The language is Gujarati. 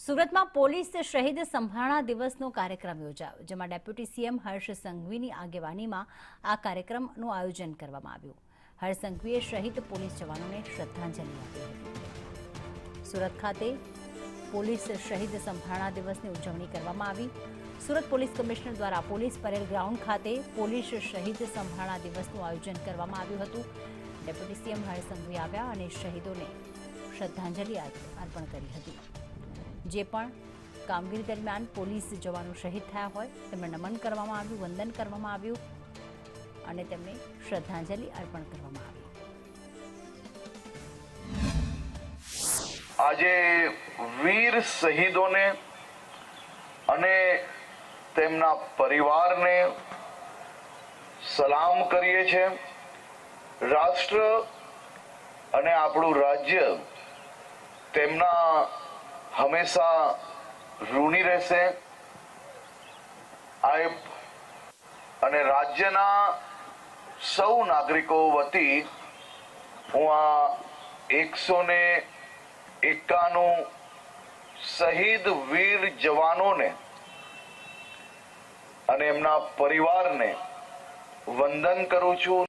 સુરતમાં પોલીસ શહીદ સંભારણા દિવસનો કાર્યક્રમ યોજાયો, જેમાં ડેપ્યુટી સીએમ હર્ષ સંઘવીની આગેવાનીમાં આ કાર્યક્રમનું આયોજન કરવામાં આવ્યું. હર્ષ સંઘવીએ શહીદ પોલીસ જવાનોને શ્રદ્ધાંજલિ આપી હતી. સુરત ખાતે પોલીસ શહીદ સંભારણા દિવસની ઉજવણી કરવામાં આવી. સુરત પોલીસ કમિશનર દ્વારા પોલીસ પરેડ ગ્રાઉન્ડ ખાતે પોલીસ શહીદ સંભારણા દિવસનું આયોજન કરવામાં આવ્યું હતું. ડેપ્યુટી સીએમ હર્ષ સંઘવી આવ્યા અને શહીદોને શ્રદ્ધાંજલિ અર્પણ કરી હતી. જે પણ કામગીરી દરમિયાન પોલીસ જવાનો શહીદ થયા હોય તેમને નમન કરવામાં આવ્યું, વંદન કરવામાં આવ્યું અને તેમને શ્રદ્ધાંજલિ અર્પણ કરવામાં આવી. આજે વીર શહીદોને અને તેમના પરિવારને સલામ કરીએ છીએ. રાષ્ટ્ર અને આપણું રાજ્ય તેમના હંમેશા ઋણી રહેશે. અને રાજ્યના સૌ નાગરિકો વતી હું આ 191 શહીદ વીર જવાનોને અને એમના પરિવારને વંદન કરું છું.